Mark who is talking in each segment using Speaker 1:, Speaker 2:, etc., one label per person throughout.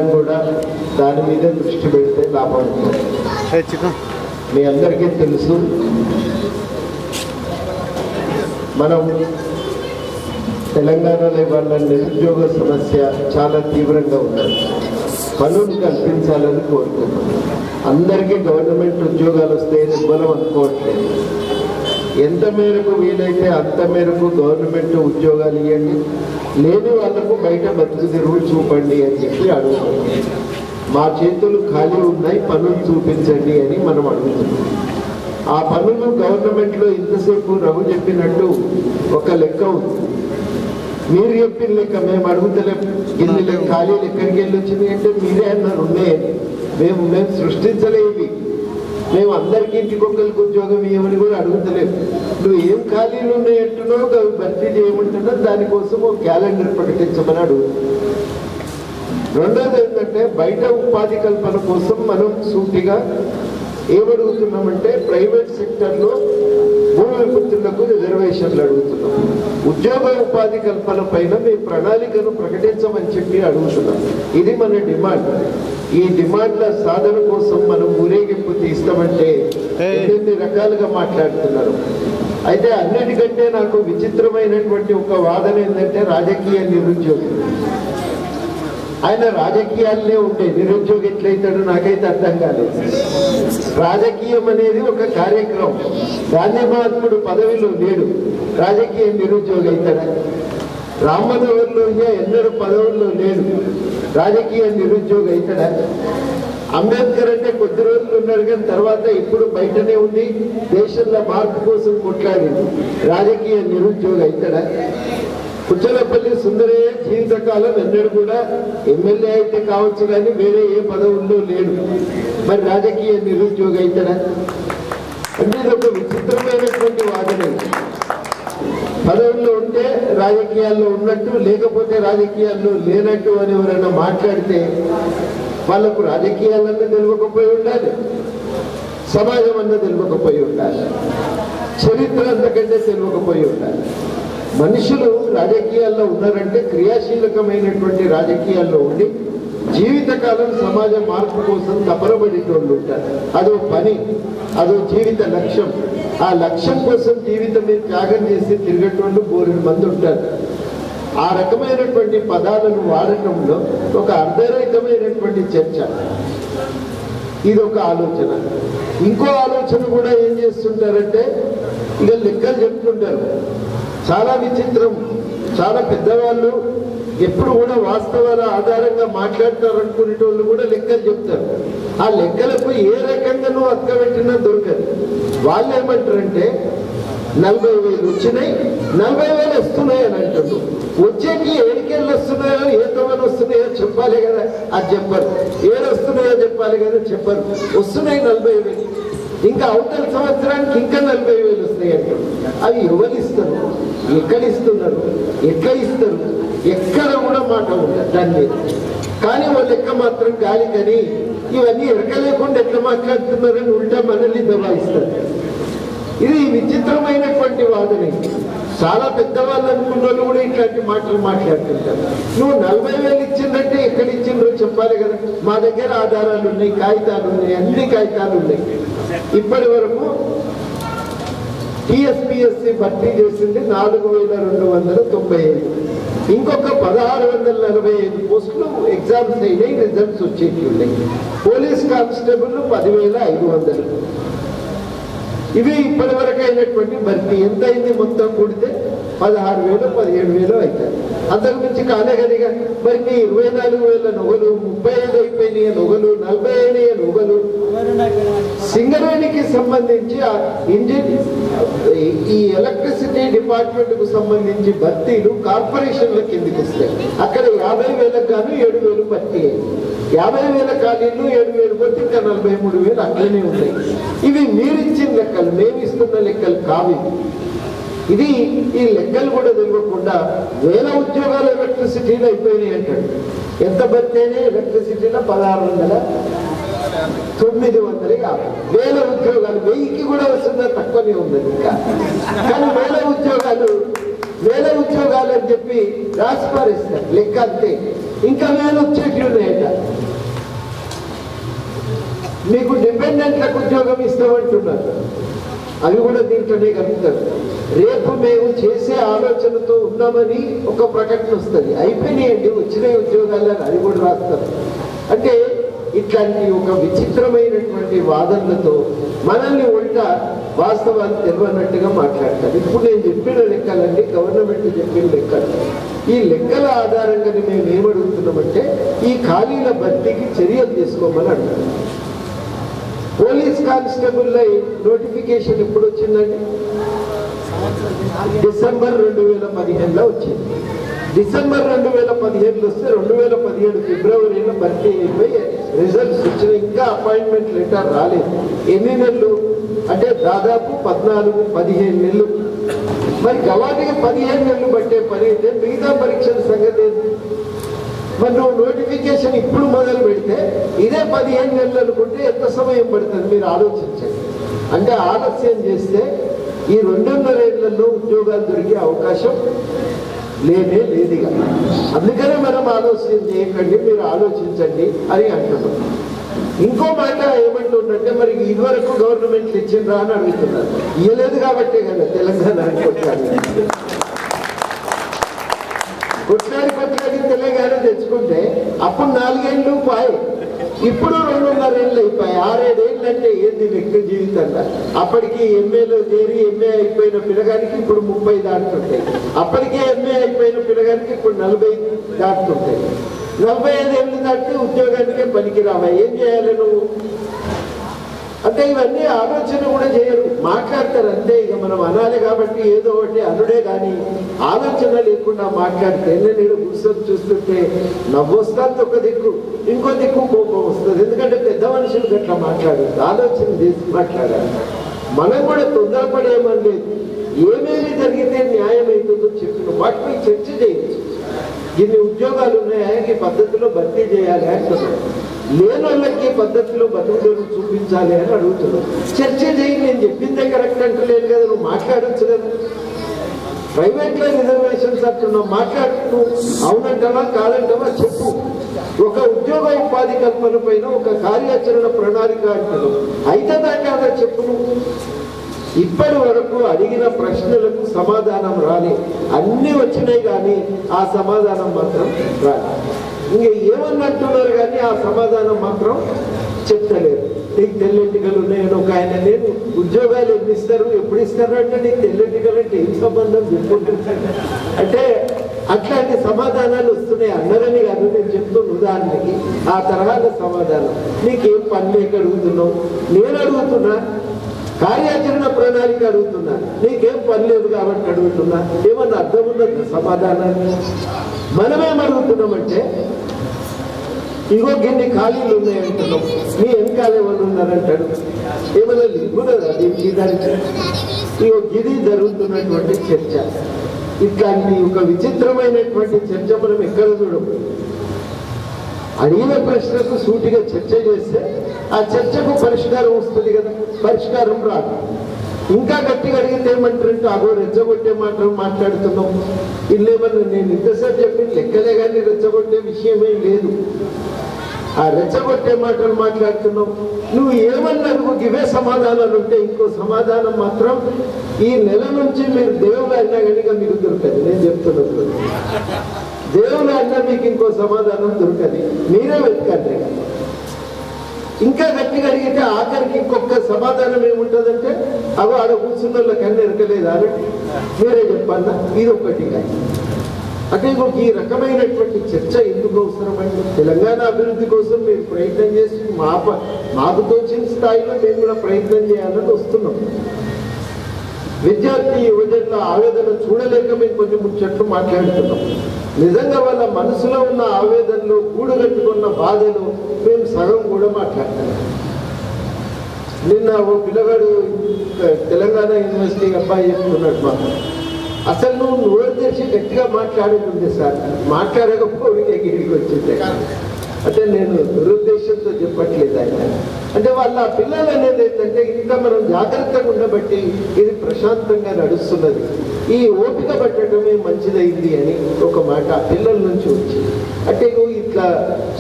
Speaker 1: కూడా దాని మీద దృష్టి పెడితే లాభం ఉంటుంది. మీ అందరికీ తెలుసు, మనం తెలంగాణలో ఇవాళ నిరుద్యోగ సమస్య చాలా తీవ్రంగా ఉన్నది. పనులు కల్పించాలని కోరుకుంటున్నాం. అందరికీ గవర్నమెంట్ ఉద్యోగాలు వస్తాయని బలం అనుకోవట్లేదు. ఎంత మేరకు వీలైతే అంత మేరకు గవర్నమెంట్ ఉద్యోగాలు ఇవ్వండి, లేని వాళ్లకు బయట బతుకు తెరువు చూపండి అని చెప్పి అడుగుతున్నాం. మా చేతులు ఖాళీ ఉన్నాయి, పనులు చూపించండి అని మనం అడుగుతున్నాం. ఆ పనులు గవర్నమెంట్లో ఇంతసేపు రఘు చెప్పినట్టు ఒక లెక్క ఉంది. మీరు చెప్పిన లెక్క మేము అడుగుతలేము. ఇన్ని ఖాళీలు ఎక్కడికి వెళ్ళి వచ్చినాయి అంటే మీరే అన్నారు ఉన్నాయని. మేము సృష్టించలేవి. మేము అందరికీ ఇంటికొకరికి ఉద్యోగం ఇవ్వమని కూడా అడుగుతలేము. నువ్వు ఏం ఖాళీలు ఉన్నాయంటున్నావు, అవి భర్తీ చేయమంటున్నావు, దానికోసం ఒక క్యాలెండర్ ప్రకటించమని అడుగుతున్నాం. రెండోది ఏంటంటే, బయట ఉపాధి కల్పన కోసం మనం సూటిగా ఏమడుగుతున్నామంటే, ప్రైవేట్ సెక్టర్లో భూమి విపుత్రులకు రిజర్వేషన్లు అడుగుతున్నాం. ఉద్యోగ ఉపాధి కల్పన పైన మీ ప్రణాళికను ప్రకటించమని చెప్పి అడుగుతున్నాం. ఇది మన డిమాండ్. ఈ డిమాండ్ల సాధన కోసం మనం ఊరేగింపు తీస్తామంటే ఎన్ని రకాలుగా మాట్లాడుతున్నారు. అయితే అన్నిటికంటే నాకు విచిత్రమైనటువంటి ఒక వాదన ఏంటంటే, రాజకీయ నిరుద్యోగి. ఆయన రాజకీయాలనే ఉంటే నిరుద్యోగి ఎట్లయితాడు నాకైతే అర్థం కాలేదు. రాజకీయం అనేది ఒక కార్యక్రమం. గాంధీ మహాత్ముడు పదవిలో లేడు, రాజకీయ నిరుద్యోగి అవుతాడా? రామ్మనోహర్ లోహియా ఎన్నడూ పదవుల్లో లేడు, రాజకీయ నిరుద్యోగి అవుతాడా? అంబేద్కర్ అంటే కొద్ది రోజులు ఉన్నాడు, కానీ తర్వాత ఇప్పుడు బయటనే ఉండి దేశంలో మార్పు కోసం కొట్లాడింది, రాజకీయ నిరుద్యోగి అవుతాడా? పుచ్చలపల్లి సుందరయ్య జీవితకాలం ఎన్నడూ కూడా ఎమ్మెల్యే అయితే కావచ్చు కానీ వేరే ఏ పదవుల్లో లేడు, మరి రాజకీయ నిరుద్యోగి అవుతాడా? అంటే ఇది ఒక విచిత్రమైనటువంటి వాదన. పదవుల్లో ఉంటే రాజకీయాల్లో ఉన్నట్టు, లేకపోతే రాజకీయాల్లో లేనట్టు అని ఎవరైనా మాట్లాడితే వాళ్ళకు రాజకీయాలన్నా తెలియకపోయి ఉండాలి, సమాజం అన్నా తెలియకపోయి ఉండాలి, చరిత్ర అంతకంటే తెలియకపోయి ఉండాలి. మనుషులు రాజకీయాల్లో ఉన్నారంటే క్రియాశీలకమైనటువంటి రాజకీయాల్లో ఉండి జీవితకాలం సమాజ మార్పు కోసం తపనబడేటోళ్ళు ఉంటారు. అదో పని, అదో జీవిత లక్ష్యం. ఆ లక్ష్యం కోసం జీవితం మీద త్యాగం చేసి తిరిగేటోళ్ళు బోరెడు మంది ఉంటారు. ఆ రకమైనటువంటి పదాలను వాడటంలో ఒక అర్ధరహితమైనటువంటి చర్చ. ఇది ఒక ఆలోచన. ఇంకో ఆలోచన కూడా ఏం చేస్తుంటారంటే, ఇక లెక్కలు చెప్తుంటారు. చాలా విచిత్రం. చాలా పెద్దవాళ్ళు ఎప్పుడు కూడా వాస్తవాల ఆధారంగా మాట్లాడతారు అనుకునేటోళ్ళు కూడా లెక్కలు చెప్తారు. ఆ లెక్కలకు ఏ రకంగా నువ్వు అక్కబెట్టినా దొరకదు. వాళ్ళు ఏమంటారంటే 40,000 వచ్చినాయి, 40,000 వస్తున్నాయి అని అంటారు. వచ్చేకి ఏడికెళ్ళి వస్తున్నాయో, ఏ తమని వస్తున్నాయో చెప్పాలి కదా, అది చెప్పరు. ఏడు వస్తున్నాయో చెప్పాలి కదా, చెప్పరు. వస్తున్నాయి 40,000, ఇంకా అవతల సంవత్సరానికి ఇంకా 40,000 వస్తాయి అంటారు. అవి ఎవరు ఇస్తారు, ఎక్కడ ఇస్తున్నారు, ఎట్లా ఇస్తారు, ఎక్కడ కూడా మాట ఉండదు దాని మీద. కానీ వాళ్ళ లెక్క మాత్రం గాలి. కానీ ఇవన్నీ ఎరకలేకుండా ఎట్లా మాట్లాడుతున్నారని ఉల్టా మనల్ని దబాయిస్తారు. ఇది విచిత్రమైనటువంటి వాదన. చాలా పెద్దవాళ్ళు అనుకున్న వాళ్ళు కూడా ఇట్లాంటి మాటలు మాట్లాడుతుంటారు. నువ్వు 40,000 ఇచ్చిందంటే ఎక్కడ ఇచ్చిందో చెప్పాలి కదా. మా దగ్గర ఆధారాలు ఉన్నాయి, కాగితాలు ఉన్నాయి, అన్ని కాగితాలు ఉన్నాయి. ఇప్పటి వరకు టీఎస్పీఎస్సీ భర్తీ చేసింది 4,295. ఇంకొక 1,645 పోస్టులు ఎగ్జామ్స్ అయినాయి, రిజల్ట్స్ వచ్చేవి ఉన్నాయి. Police constable 10,500. ఇవి ఇప్పటి వరకు అయినటువంటి భర్తీ. ఎంత అయింది మొత్తం కూడితే 16,000 17,000 అవుతాయి. అంతకు మించి కాలే కదిగా. మరి మీ 24,000 నొగలు, 35 అయిపోయినాయి నొగలు, 40 అయినాయి నొగలు. సింగరేణికి సంబంధించి ఈ ఎలక్ట్రిసిటీ డిపార్ట్మెంట్ కు సంబంధించి భర్తీలు కార్పొరేషన్ల కిందికి వస్తాయి. అక్కడ 50,000 గాను 7,000 భర్తీ అయింది. 50,000 ఖాళీలు, 7,000 భర్తీ, ఇంకా 43,000 అట్లనే ఉన్నాయి. ఇవి మీరిచ్చిన లెక్కలు, మేము ఇస్తున్న లెక్కలు కావు. ఇది ఈ లెక్కలు కూడా తెలియకుండా 1000 ఉద్యోగాలు ఎలక్ట్రిసిటీలో అయిపోయినాయి అంటాడు. ఎంత భర్తీ అయినాయి ఎలక్ట్రిసిటీలో? 16,950. 1000 ఉద్యోగాలు 1000కి కూడా వస్తుందా? తక్కువనే ఉంది ఇంకా. కానీ 1000 ఉద్యోగాలు వేల ఉద్యోగాలు అని చెప్పి రాసి పారేస్తారు, లెక్క అంతే. ఇంకా వేలు వచ్చేట్లు ఉన్నాయట. మీకు డిపెండెంట్లకు ఉద్యోగం ఇస్తామంటున్నారు, అవి కూడా దీంట్లోనే కలుగుతారు. రేపు మేము చేసే ఆలోచనతో ఉన్నామని ఒక ప్రకటన వస్తుంది, అయిపోయినాయండి వచ్చిన ఉద్యోగాలని అది కూడా రాస్తారు. అంటే ఇట్లాంటి ఒక విచిత్రమైనటువంటి వాదనలతో మనల్ని ఉల్ట వాస్తవాలు తెలియనట్టుగా మాట్లాడతారు. ఇప్పుడు నేను చెప్పిన లెక్కలండి, గవర్నమెంట్ చెప్పిన లెక్కలు. ఈ లెక్కల ఆధారంగానే మేము ఏమడుగుతున్నామంటే ఈ ఖాళీల భర్తీకి చర్యలు తీసుకోమని అడుగుతున్నాం. పోలీస్ కానిస్టేబుల్ నోటిఫికేషన్ ఎప్పుడు వచ్చిందండి? డిసెంబర్ 2015లో వచ్చింది. డిసెంబర్ 2015 వస్తే 2017 ఫిబ్రవరిలో భర్తీ అయిపోయి రిజల్ట్స్ వచ్చిన ఇంకా అపాయింట్మెంట్ లెటర్ రాలేదు. ఎన్ని నెలలు అంటే దాదాపు 14-15 నెలలు. మరి గవాటికి 15 నెలలు పట్టే పని అయితే మిగతా పరీక్షల సంగతి ఏంటి? మరి నువ్వు నోటిఫికేషన్ ఇప్పుడు మొదలు పెడితే ఇదే 15 నెలలు అనుకుంటే ఎంత సమయం పడుతుంది మీరు ఆలోచించండి. అంటే ఆలస్యం చేస్తే ఈ 2.5 ఏళ్లలో ఉద్యోగాలు దొరికే అవకాశం లేనే లేదుగా. అందుకనే మనం ఆలోచన చేయకండి, మీరు ఆలోచించండి అని అంటున్నాం. ఇంకో మాట ఏమంటుందంటే మరి ఇదివరకు గవర్నమెంట్లు ఇచ్చిండ్రా అని అడుగుతున్నారు. ఇవ్వలేదు కాబట్టే కదా తెలంగాణ కొట్లాడి తెలంగాణ తెచ్చుకుంటే అప్పుడు 4 ఏళ్ళు పాయ్, ఇప్పుడు 2.5 ఏళ్ళు అయిపోయాయి. 6-7 ఏళ్ళు అంటే ఏంది లెక్క జీవితంగా? అప్పటికి ఎంఏలో చేరి ఎంఏ అయిపోయిన పిల్లగానికి ఇప్పుడు 30 దాటుతుంటాయి. అప్పటికే ఎంఏ అయిపోయిన పిల్లగానికి ఇప్పుడు 40 దాటుతుంటాయి. 45 ఏళ్ళు దాటితే ఉద్యోగానికే పనికి రావా? ఏం చేయాలి నువ్వు? అంటే ఇవన్నీ ఆలోచన కూడా చేయరు, మాట్లాడతారు అంతే. ఇక మనం అనాలి కాబట్టి ఏదో ఒకటి అనుడే కానీ ఆలోచన లేకుండా మాట్లాడితే నేను కూర్చొని చూస్తుంటే నవ్వొస్తుంది ఒక దిక్కు, ఇంకో దిక్కు కోపం వస్తుంది. ఎందుకంటే పెద్ద మనుషులు గట్లా మాట్లాడదు, ఆలోచన చేసి మాట్లాడాలి. మనం కూడా తొందరపడేమని లేదు. ఏమేమి జరిగితే న్యాయం అవుతుందో చెప్పిన వాటిపై చర్చ చేయొచ్చు. ఇన్ని ఉద్యోగాలు ఉన్నాయా, ఈ పద్ధతిలో భర్తీ చేయాలి అంటున్నారు. లేని వాళ్ళకి పద్ధతిలో బతుకులను చూపించాలి అని అడుగుతున్నాను. చర్చ చేయి, నేను చెప్పిందే కరెక్ట్ అంటలేదు కదా, నువ్వు మాట్లాడచ్చు కదా. ప్రైవేట్లో రిజర్వేషన్స్ అంటున్నావు, మాట్లాడుతూ అవునంటావా కాదంటావా చెప్పు. ఒక ఉద్యోగ ఉపాధి కల్పన పైన ఒక కార్యాచరణ ప్రణాళిక అంటున్నావు, అయితే దాకా చెప్పు. ఇప్పటి వరకు అడిగిన ప్రశ్నలకు సమాధానం రాలే, అన్నీ వచ్చినాయి కానీ ఆ సమాధానం మాత్రం రాలే. ఇంకా ఏమన్నట్టున్నారు కానీ ఆ సమాధానం మాత్రం చెప్తలేదు. నీకు తెల్లెంటికలు ఉన్నాయని ఒక ఆయన, నేను ఉద్యోగాలు ఎన్ని ఇస్తారు ఎప్పుడు ఇస్తారు అంటే నీకు తెల్లెంటికలు అంటే ఏం సంబంధం చెప్పుకుంటున్నాను అంటే అట్లాంటి సమాధానాలు వస్తున్నాయి. అందరని కాదు, నేను చెప్తున్న ఉదాహరణకి ఆ తరహాల సమాధానం. నీకేం పని లేక అడుగుతున్నావు, నేను అడుగుతున్నా కార్యాచరణ ప్రణాళిక అడుగుతున్నా, నీకేం పని లేదు కాబట్టి అడుగుతున్నా. ఏమన్నా అర్థం ఉన్నది సమాధానాన్ని? మనమేం అడుగుతున్నామంటే ఇగో గిన్ని ఖాళీలు ఉన్నాయంటున్నాం, మీ వెనకాల ఎవరు ఉన్నారంటాడు. ఏమన్నా లిగునదా దీనికి దానికి? ఇగో గిది జరుగుతున్నటువంటి చర్చ. ఇట్లాంటి ఒక విచిత్రమైనటువంటి చర్చ మనం ఎక్కడ చూడము. అడిగిన ప్రశ్నకు సూటిగా చర్చ చేస్తే ఆ చర్చకు పరిష్కారం వస్తుంది కదా, పరిష్కారం రాదు. ఇంకా గట్టిగా అడిగితే ఏమంటారంటే అగో రెచ్చగొట్టే మాటలు మాట్లాడుతున్నాం. ఇల్లేమన్నా నేను ఇంతసేపు చెప్పిన లెక్కలే కానీ రెచ్చగొట్టే విషయమే లేదు. ఆ రెచ్చగొట్టే మాటలు మాట్లాడుతున్నావు. నువ్వు ఏమన్నా నువ్వు ఇవే సమాధానాలు ఉంటే ఇంకో సమాధానం మాత్రం ఈ నెల నుంచి మీరు దేవుడు అయినా కనుక మీకు దొరకదు. నేను చెప్తున్నది దేవుడు అన్నా మీకు ఇంకో సమాధానం దొరకదు, మీరే వెతకండి. ఇంకా గట్టిగా అడిగితే ఆఖరికి ఇంకొక సమాధానం ఏముంటుందంటే అవి ఆడ కూర్చున్న వాళ్ళకన్నా ఎరకలేదు అని మీరే చెప్పన్నా. ఇది ఒక్కటిగా అంటే ఈ రకమైనటువంటి చర్చ ఎందుకు అవసరమైంది? తెలంగాణ అభివృద్ధి కోసం మేము ప్రయత్నం చేసి మాకు తోచిన స్థాయిలో మేము కూడా ప్రయత్నం చేయాలని వస్తున్నాం. విద్యార్థి యువజనుల ఆవేదన చూడలేక మేము కొన్ని ముచ్చట్లు మాట్లాడుతున్నాం. నిజంగా వాళ్ళ మనసులో ఉన్న ఆవేదనలో గూడుగట్టుకున్న బాధలు మేము సగం కూడా మాట్లాడతాం. నిన్న ఓ పిల్లగాడు తెలంగాణ యూనివర్సిటీ అబ్బాయి చెప్తున్నాడు మాకు, అసలు నువ్వు నోరు తెరిచి గట్టిగా మాట్లాడుతుంది సార్, మాట్లాడకపోతే గిరికి వచ్చింది అంటే నేను దురుద్దేశంతో చెప్పట్లేదు ఆయన. అంటే వాళ్ళ పిల్లలు అనేది ఏంటంటే ఇంకా మనం జాగ్రత్తగా ఉండబట్టి ఇది ప్రశాంతంగా నడుస్తున్నది, ఈ ఓపిక పట్టడమే మంచిదైంది అని ఒక మాట పిల్లల నుంచి వచ్చి. అంటే ఇట్లా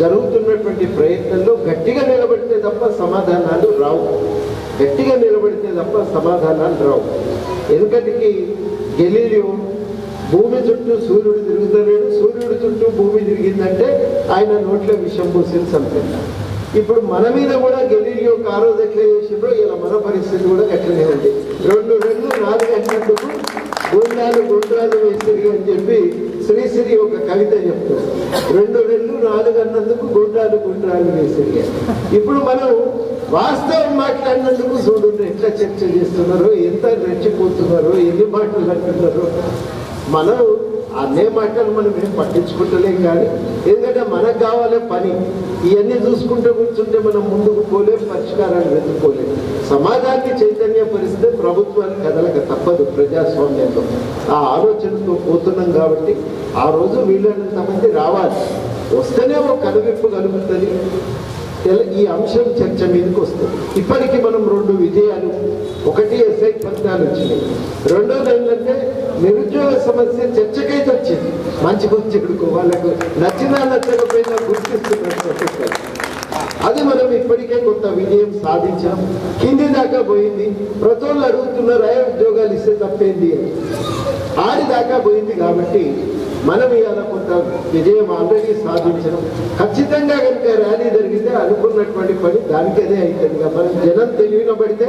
Speaker 1: జరుగుతున్నటువంటి ప్రయత్నంలో గట్టిగా నిలబడితే తప్ప సమాధానాలు రావు, గట్టిగా నిలబడితే తప్ప సమాధానాలు రావు. ఎందుకంటే గెలీలియో భూమి చుట్టూ సూర్యుడు తిరుగుతున్నాడు, సూర్యుడు చుట్టూ భూమి తిరిగిందంటే ఆయన నోట్లో విషం పోసి చంపాడు. ఇప్పుడు మన మీద కూడా గెలీలియో ఆ రోజు ఎట్లా చేసిండ్రో ఇలా మన పరిస్థితి కూడా ఎట్లనే ఉంది. 2 రెళ్ళు 4 గంటలకు గుండాలు గుండ్రాలు వేసిరి అని చెప్పి శ్రీశ్రీ ఒక కవిత చెప్తారు. 2 రెళ్ళు 4 అన్నందుకు గుండాలు గుండ్రాలు వేసిరి. ఇప్పుడు మనం వాస్తవం మాట్లాడినందుకు చూడండి ఎట్లా చర్చ చేస్తున్నారో, ఎంత రెచ్చిపోతున్నారో, ఎన్ని మాటలు అంటున్నారో. మనం అనే మాటలు మనం ఏం పట్టించుకుంటలేం. కానీ ఎందుకంటే మనకు కావాలి పని, ఇవన్నీ చూసుకుంటూ కూర్చుంటే మనం ముందుకు పోలేం, పరిష్కారాలు వెతుక్కోలేం. సమాజాన్ని చైతన్యపరిస్తే ప్రభుత్వాన్ని కదలక తప్పదు. ప్రజాస్వామ్యంలో ఆ ఆలోచనతో పోతున్నాం కాబట్టి ఆ రోజు వీళ్ళంత మంది రావాలి, వస్తేనే ఒక కనువిప్పు కలుగుతుంది. ఈ అంశం చర్చ మీదకి వస్తుంది. ఇప్పటికీ మనం 2 విజయాలు, ఒకటి ఎస్ఐ ఫలితాలు వచ్చినాయి, రెండోది ఏంటంటే నిరుద్యోగ సమస్య చర్చకైతే వచ్చింది. మంచి చెడుకో వాళ్ళకు నచ్చినా నచ్చకపోయినా గుర్తిస్తున్నారు. అది మనం ఇప్పటికే కొంత విజయం సాధించాం. కింది దాకా పోయింది. ప్రతి వాళ్ళు అడుగుతున్నారు ఉద్యోగాలు ఇస్తే తప్పేంది అని. ఆడి దాకా పోయింది కాబట్టి మనం ఇవాళ కొంత విజయం ఆల్రెడీ సాధించడం. ఖచ్చితంగా కనుక ర్యాలీ జరిగితే అనుకున్నటువంటి పని దానికదే అవుతుంది. మనం జనం తెలివిన పడితే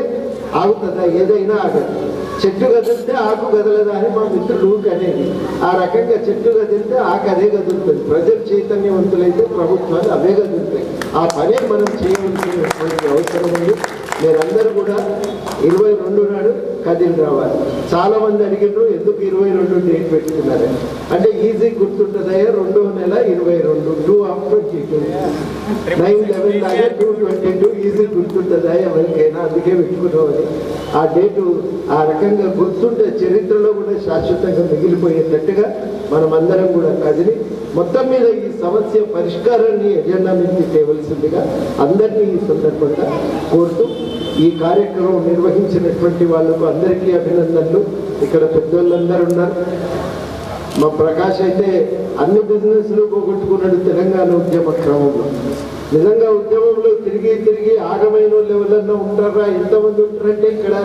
Speaker 1: ఆగుతుందా? ఏదైనా ఆగదు. చెట్టు కదిలితే ఆకు కదలదా అని మా మిత్రుడు అనేది. ఆ రకంగా చెట్టు కదిలితే ఆకు అదే కదులుతుంది. ప్రజలు చైతన్యవంతులైతే ప్రభుత్వాలు అవే కదులుతాయి. ఆ పనే మనం చేయవలసినటువంటి అవసరం ఉంది. మీరందరూ కూడా 22 నాడు కదిలి రావాలి. చాలా మంది అడిగినారు ఎందుకు 22 డేట్ పెట్టుకున్నారని. అంటే ఈజీ గుర్తుంటుందయ్యా, 2వ నెల 22, 2/22, 9/11 లాగా 2/22 ఈజీ గుర్తుంటుందా ఎవరికైనా, అందుకే పెట్టుకున్నామని. ఆ డేటు ఆ రకంగా గుర్తుంటే చరిత్రలో కూడా శాశ్వతంగా మిగిలిపోయేటట్టుగా మనం అందరం కూడా కదిలి మొత్తం మీద ఈ సమస్య పరిష్కారాన్ని ఎజెండా నుంచి తేవలసిందిగా అందరినీ ఈ సందర్భంగా కోరుతూ ఈ కార్యక్రమం నిర్వహించినటువంటి వాళ్ళకు అందరికీ అభినందనలు. ఇక్కడ పెద్దోళ్ళందరూ ఉన్నారు. మా ప్రకాష్ అయితే అన్ని బిజినెస్లు పోగొట్టుకున్నాడు తెలంగాణ ఉద్యమ క్రమంలో. నిజంగా ఉద్యమంలో తిరిగి తిరిగి ఆగమైన వాళ్ళు ఎవరన్నా ఉంటారా, ఎంతమంది ఉంటారంటే ఇక్కడ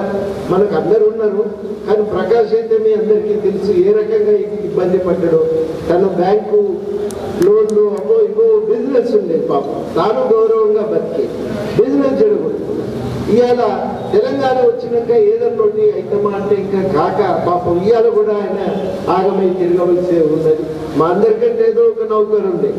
Speaker 1: మనకు అందరు ఉన్నారు. కానీ ప్రకాష్ అయితే మీ అందరికీ తెలుసు ఏ రకంగా ఇబ్బంది పడ్డాడో. తను బ్యాంకు లోన్లు అమ్మో ఇవో బిజినెస్ ఉండేది పాపం, తాను గౌరవంగా బతికే బిజినెస్ జరగకూడదు. ఇవాళ తెలంగాణ వచ్చినాక ఏదన్నోటి అయితమా అంటే ఇంకా కాక పాపం ఇవాళ కూడా ఆయన ఆగమై తిరగవలసి ఉన్నది. మా అందరికంటే ఏదో ఒక నౌకరు ఉండే,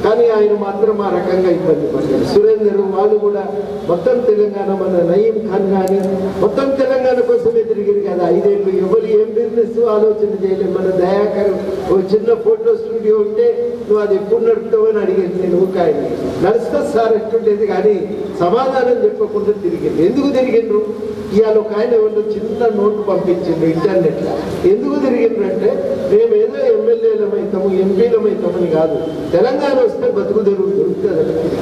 Speaker 1: కానీ ఆయన మాత్రం ఆ రకంగా ఇబ్బంది పడ్డాడు. సురేందర్ వాళ్ళు కూడా మొత్తం తెలంగాణ, మన నయీం ఖాన్ కానీ మొత్తం తెలంగాణ కోసమే తిరిగిరు కదా 5 ఏళ్ళు. ఎవరు ఏం బిజినెస్ ఆలోచన చేయలేదు. మన దయాకర్ ఓ చిన్న ఫోటో స్టూడియో ఉంటే నువ్వు అది ఎప్పుడు నడుపుతావు అని అడిగేది. నేను ఆయన నడుస్తా సార్ ఎట్టుండేది, కానీ సమాధానం చెప్పకుండా తిరిగింది. ఎందుకు తిరిగిండ్రు? ఇవాళ ఒక ఆయన ఎవరు చిన్న నోటు పంపించిండ్రు ఇంటర్నెట్లో. ఎందుకు తిరిగిండ్రు అంటే మేము ఏదో ఎమ్మెల్యేలమవుతాము ఎంపీలమవుతామని కాదు, తెలంగాణ వస్తే బతుకు దొరుకుతుంది.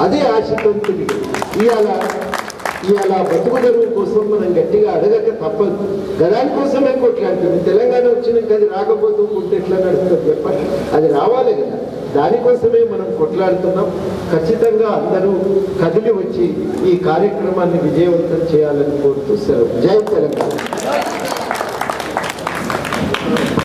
Speaker 1: అదే ఆశతో తిరిగి ఇవాళ బతుకు తెరువు కోసం మనం గట్టిగా అడగక తప్పదు. దానికోసమే కొట్లాడుతుంది. తెలంగాణ వచ్చినాక అది రాకపోతూ ఉంటే ఎట్లా నడుస్తుంది చెప్పండి? అది రావాలి కదా, దానికోసమే మనం కొట్లాడుతున్నాం. ఖచ్చితంగా అందరూ కదిలి వచ్చి ఈ కార్యక్రమాన్ని విజయవంతం చేయాలని కోరుతూ సెలవు. జై తెలంగాణ.